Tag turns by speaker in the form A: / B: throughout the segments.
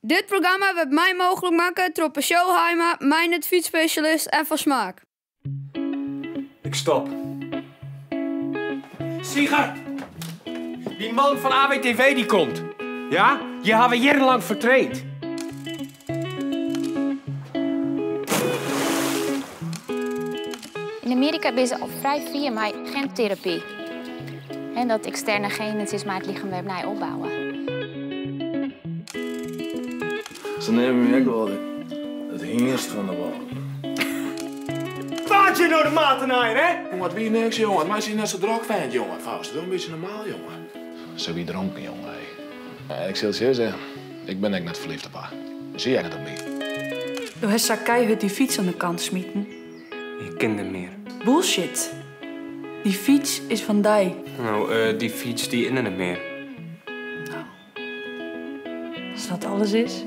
A: Dit programma werd mij mogelijk maken door Showheimer, mijn het fietsspecialist en van Smaak.
B: Ik stop. Sigert! Die man van AWTV die komt. Ja? Die hebben we jarenlang vertraind.
C: In Amerika ben ze al vrij vrij met gentherapie. En dat externe gen, het is maar het lichaam weer opnieuw opbouwen.
D: Ze nemen me ook wel het heerst van de wal.
B: Vaart je nou de maten naar, hè?
D: Jongen, het wie niks, jongen. Maar is net zo druk vindt, jongen. Faust, doe een beetje normaal, jongen. Zo wie dronken, jongen, hé. Ja, ik zal het je zeggen. Ik ben echt net verliefd op haar. Zie jij het op niet?
E: Je hebt Sakai die fiets aan de kant smieten.
B: Je kent hem meer.
E: Bullshit. Die fiets is van die.
B: Nou, die fiets die in het meer.
E: Nou, als dat alles is.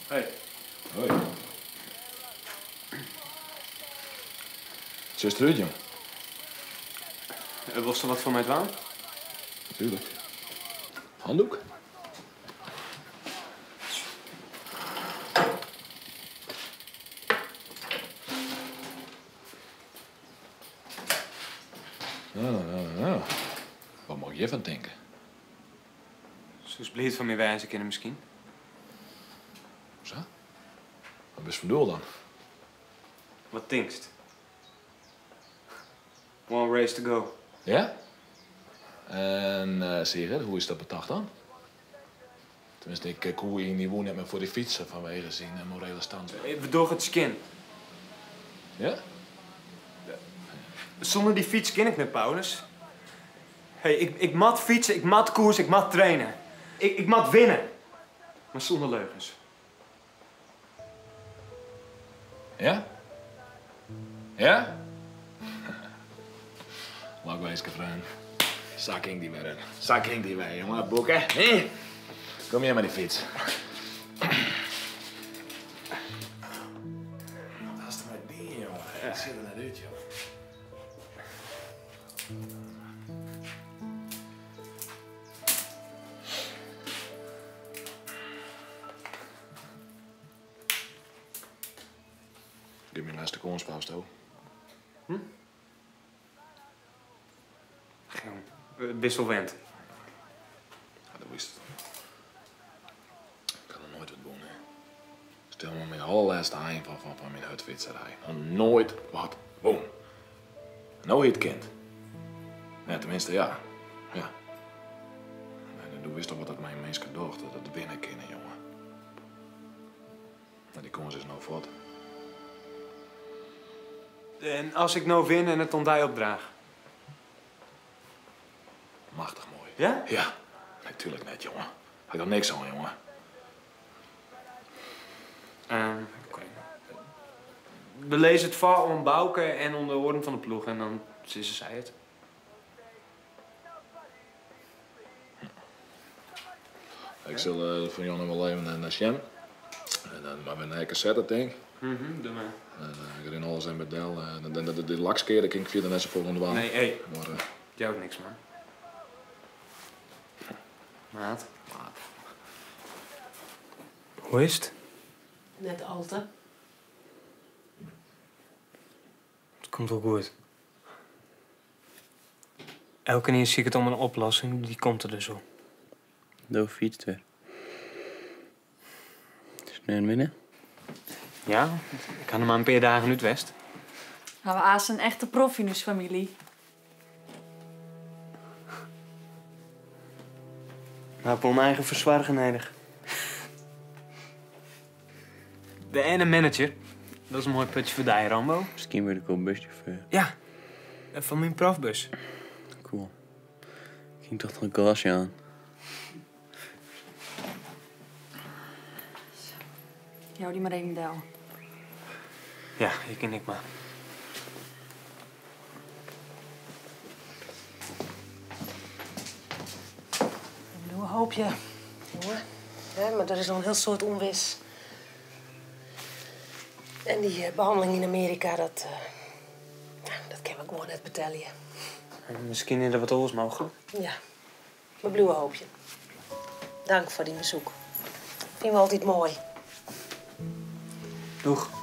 D: Hey. Hoi. Zuster Ruud, jong.
B: Was er wat voor mij het waan?
D: Natuurlijk. Handdoek? Nou. Wat mag je van denken?
B: Zo's bleed van mij wijzen kennen misschien.
D: Zo? Wat is van doel dan?
B: Wat denkst? One race to go.
D: Ja? En Sigrid, hoe is dat betacht dan? Tenminste, ik hoe in die woon net meer voor de fietsen vanwege zijn morele stand.
B: Ik bedoel het skin.
D: Ja?
B: Zonder die fiets ken ik net, Paulus. Hey, ik mat fietsen, ik mat koers, ik mat trainen. Ik mat winnen. Maar zonder leugens.
D: Ja? Ja? Lang wezen, vriend. Zakking die weer. Zakking die weer, jongen. Boeken. Hé? Kom hier met die fiets. Dat is toch mijn ding, jongen. Ik zie er net uit, joh. Geef me een laatste koonspaus, hoor.
B: Wisselwend.
D: Ja, dat wist het. Ik kan er nooit wat doen, hè. Stel me mijn allerlaatste haai van mijn hutfietserij. Nooit wat doen. Nou je het kent. Ja, tenminste, ja. Ja. En toen wist toch wat dat mijn mensen dacht, dat het winnen kennen, jongen. Nou, die koers is nou voort.
B: En als ik nou win en het ontdij opdraag?
D: Machtig mooi.
B: Ja?
D: Ja, natuurlijk net, jongen. Had ik er niks aan, jongen.
B: Oké. We lezen het voor om Bouke en onder de orde van de ploeg en dan ze zei het.
D: Ik zal van Jan wel even naar Sjem. En dan maar weer naar cassette, denk ik.
B: Doe maar.
D: Ik ga in alles en met Del. De lakskeer, dat ging ik via de net zo volgende baan.
B: Nee, hé.
D: Maar,
B: Jij ook niks, man. Maat. Hoe is het?
E: Net al te.
B: Het komt wel goed. Elke keer zie ik het om een oplossing, die komt er dus op.
F: Doof fietst weer. Is nu een winnen?
B: Ja, ik kan er maar een paar dagen uit West.
E: Nou, we aas een echte prof in ons familie.
F: Maar op mijn eigen verzwaar genedig.
B: De ene manager, dat is een mooi putje voor die, Rambo.
F: Misschien word ik wel buschauffeur.
B: Ja. Van mijn profbus.
F: Cool. Ik ging toch nog een glasje aan.
E: Jou die maar even del.
B: Ja, ik en ik maar.
G: Doe een hoopje, jongen. Ja, maar er is nog een heel soort onwis. En die behandeling in Amerika, dat kan ik gewoon net vertellen je.
B: Misschien is er wat oors mogelijk.
G: Ja, mijn blauwe hoopje. Dank voor die bezoek. Vinden we altijd mooi.
B: Doeg.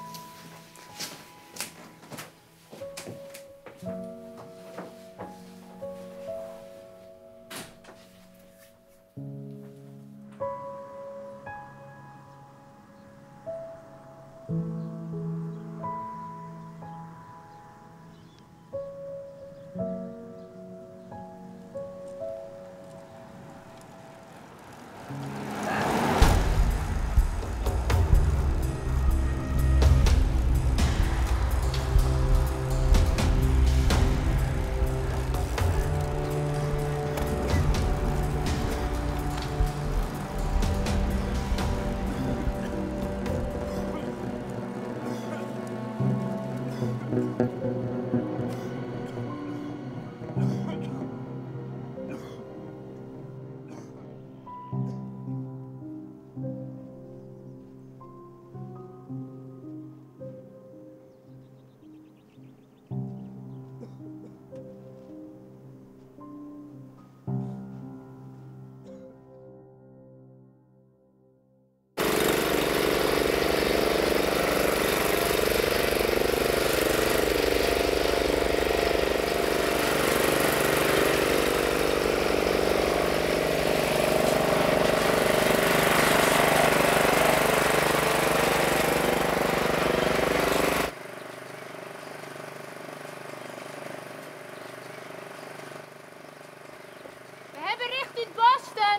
C: We hebben richting Boston.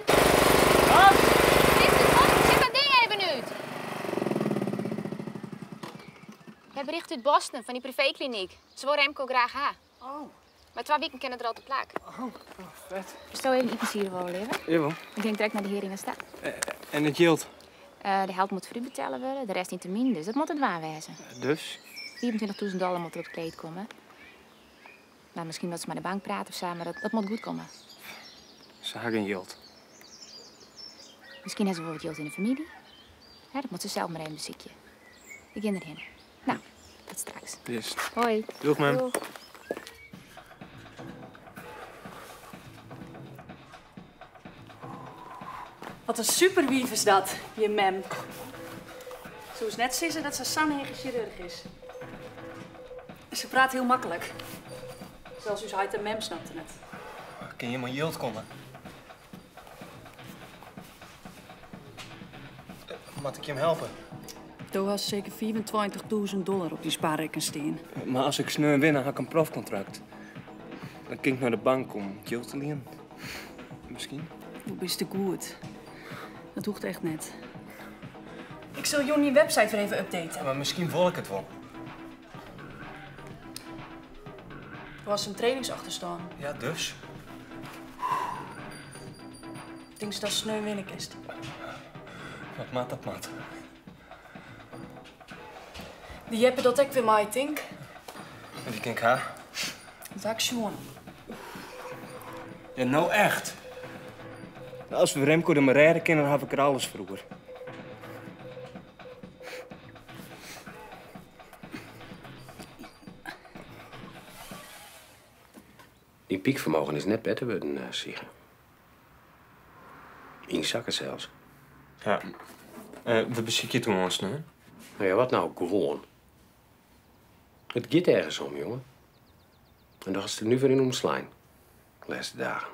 C: Wat? Richting Boston, zit dat ding even uit. We hebben richting Boston van die privékliniek. Ze wil Remco graag ha.
B: Oh.
C: Maar 2 weken kennen er al te plak.
B: Oh, vet.
C: Stel even iets hier wel leven.
B: Jawel.
C: Ik denk direct naar de Heringenstad.
B: En het yield?
C: De helft moet voor u betalen worden, de rest in termijn, dus dat moet het waar wezen.
B: Dus?
C: $24.000 moet er op het kleed komen. Nou, misschien dat ze met de bank praten of zo, maar dat moet goed komen.
B: Ze hebben geen yield.
C: Misschien hebben ze wel wat geld in de familie. Ja, dat moet ze zelf maar even bezieken. Ik ga erheen. Nou, tot straks.
B: Yes.
C: Hoi.
B: Doeg, man.
C: Doeg.
E: Wat een superwief is dat, je mem. Zo is net zeggen dat ze Sanhege chirurg is. Ze praat heel makkelijk. Zelfs uw heid en mem snapte het.
B: Kun je maar yield komen? Moet ik je hem helpen?
E: Toen was zeker $25.000 op die spaarrekening staan.
F: Maar als ik snel win, dan heb ik een profcontract. Dan kan ik naar de bank om geld te lenen. Misschien.
E: Hoe bist te goed? Dat hoeft echt net. Ik zal Jonnie website weer even updaten.
B: Maar misschien wil ik het wel.
E: Er was een trainingsachterstaan.
B: Ja, dus?
E: Ik denk dat sneu winnen kist.
B: Wat maat dat maat?
E: Die hebben dat ik weer mij, denk.
B: En die denk haar?
E: Dat heb ik schon.
B: Ja, nou echt. Als we Remco de maar redden kunnen, dan heb ik er alles vroeger.
H: Die piekvermogen is net beter worden, Sigge. In zakken zelfs.
B: Ja. We bezieken toen ons nu.
H: Nou ja, wat nou gewoon? Het gaat ergens om, jongen. En dan is het er nu weer in omslaan. De laatste dagen.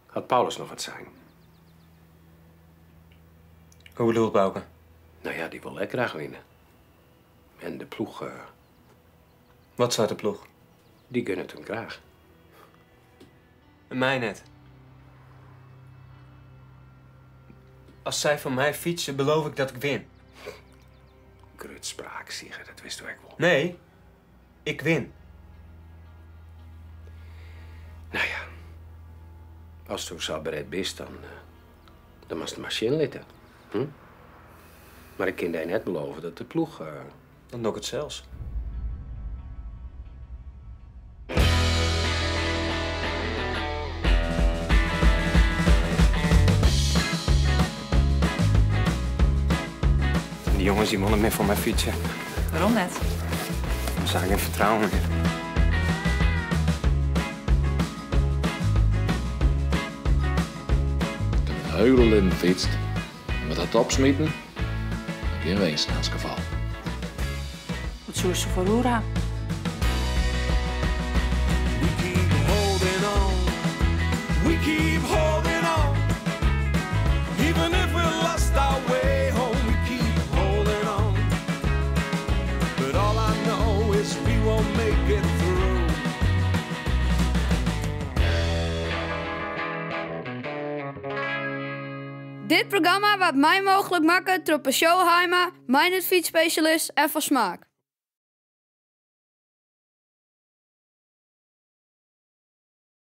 H: Had Paulus nog wat zijn?
B: Hoe bedoelt Bouke?
H: Nou ja, die wil lekker graag winnen. En de ploeg,
B: Wat staat de ploeg?
H: die gunnen het hem graag.
B: En mij net. Als zij van mij fietsen, beloof ik dat ik win.
H: krutspraak zeggen, dat wist u ook wel.
B: Nee, ik win.
H: Nou ja, als u zo bereid bent, dan moest de machine litten. Hm? Maar ik kan je net beloven dat de ploeg...
B: Dan doe ik het zelfs.
F: Die jongens die willen meer van mij fietsen.
E: Waarom net?
F: Dan zag ik geen vertrouwen meer.
D: De heugel in fietst. En met dat opsmieten, heb je een wezen in het geval.
E: Wat zoeken ze voor hoera?
I: We keep holding on. We keep holding on. Even if we lost our way home, we keep holding on. But all I know is we won't make it through.
A: Dit programma wordt mij mogelijk maken door Peugeot Heima, mijn fietsspecialist en van Smaak.